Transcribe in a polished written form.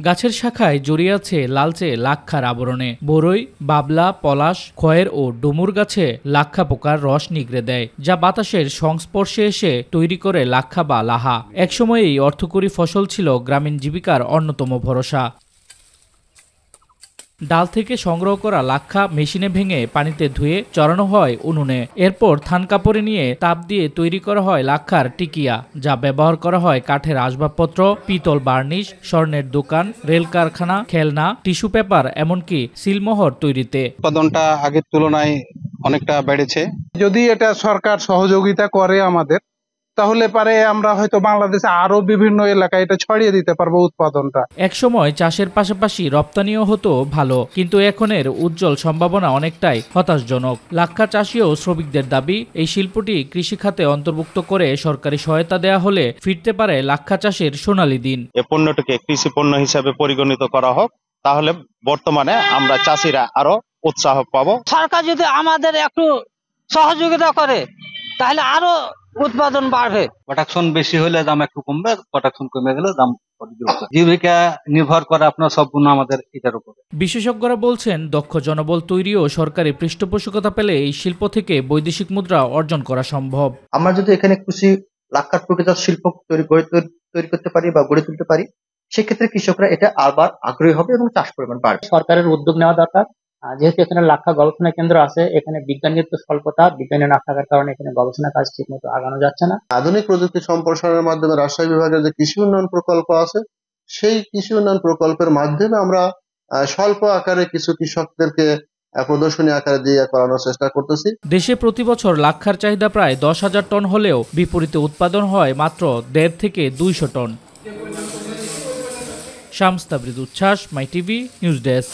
গাছের শাখায় জড়িয়ে আছে লালচে লাক্ষার আবরণে। বরই, বাবলা, পলাশ, খয়ের ও ডুমুর গাছে লাক্ষা পোকার রস নিগড়ে দেয়, যা বাতাসের সংস্পর্শে এসে তৈরি করে লাক্ষা বা লাহা। একসময় এই অর্থকরী ফসল ছিল গ্রামীণ জীবিকার অন্যতম ভরসা। ডাল থেকে সংগ্রহ করা লাক্ষা মেশিনে ভেঙে পানিতে ধুয়ে চড়ানো হয় উনুনে। এরপর থান কাপড়ে নিয়ে তাপ দিয়ে তৈরি করা হয় লাক্ষার টিকিয়া, যা ব্যবহার করা হয় কাঠের আসবাবপত্র, পিতল বার্নিশ, স্বর্ণের দোকান, রেল কারখানা, খেলনা, টিস্যু পেপার, এমনকি সিলমোহর তৈরিতে। উৎপাদনটা আগের তুলনায় অনেকটা বেড়েছে। যদি এটা সরকার সহযোগিতা করে আমাদের, তাহলে পারে আমরা হয়তো বাংলাদেশে আরো বিভিন্ন এলাকায় এটা ছড়িয়ে দিতে পারবো উৎপাদনটা। একসময় চাষের পাশাপাশি রপ্তানিও হতো ভালো, কিন্তু এখনের উজ্জ্বল সম্ভাবনা অনেকটাই হতাশজনক। লাক্ষা চাষী ও শ্রমিকদের দাবি, এই শিল্পটি কৃষি খাতে অন্তর্ভুক্ত করে সরকারি সহায়তা দেয়া হলে ফিরতে পারে লাক্ষা চাষের সোনালী দিন। এই পণ্যটিকে কৃষি পণ্য হিসেবে পরিগণিত করা হোক, তাহলে বর্তমানে আমরা চাষিরা আরো উৎসাহ পাবো। সরকার যদি আমাদের একটু সহযোগিতা করে তাহলে আরো উৎপাদন বাড়বে। প্রোডাকশন বেশি হলে দাম একটু কমবে, প্রোডাকশন কমে গেলে দাম জীবিকা নির্ভর করে আপনার সম্পূর্ণ আমাদের এটার উপরে। বিশেষজ্ঞরা বলছেন, দক্ষ জনবল তৈরি ও সরকারি পৃষ্ঠপোষকতা পেলে এই শিল্প থেকে বৈদেশিক মুদ্রা অর্জন করা সম্ভব। আমরা যদি এখানে কৃষি লাক্ষার প্রকৃত শিল্প তৈরি করতে পারি বা গড়ে তুলতে পারি, সেক্ষেত্রে কৃষকরা এটা আবার আগ্রহী হবে এবং চাষ পরিমাণ বাড়বে। সরকারের উদ্যোগ নেওয়া দরকার। যেহেতু এখানে লাক্ষা গবেষণা কেন্দ্র আছে, এখানে বিজ্ঞানীর তো স্বল্পতা, বিজ্ঞানী না থাকার কারণে এখানে গবেষণা কাজ ঠিক মতো আগানো যাচ্ছে না। আধুনিক প্রযুক্তি সম্প্রসারণের মাধ্যমে রাজশাহী বিভাগের যে কৃষি উন্নয়ন প্রকল্প আছে, সেই কৃষি উন্নয়ন প্রকল্পের মাধ্যমে আমরা স্বল্প আকারে কিছু কৃষকদেরকে প্রদর্শনী আকারে দিয়ে করানোর চেষ্টা করতেছি। দেশে প্রতি বছর লাক্ষার চাহিদা প্রায় 10,000 টন হলেও বিপরীতে উৎপাদন হয় মাত্র 1.5 থেকে 200 টন। শামস তাবরিজ উচ্ছ্বাস, মাই টিভি নিউজ ডেস্ক।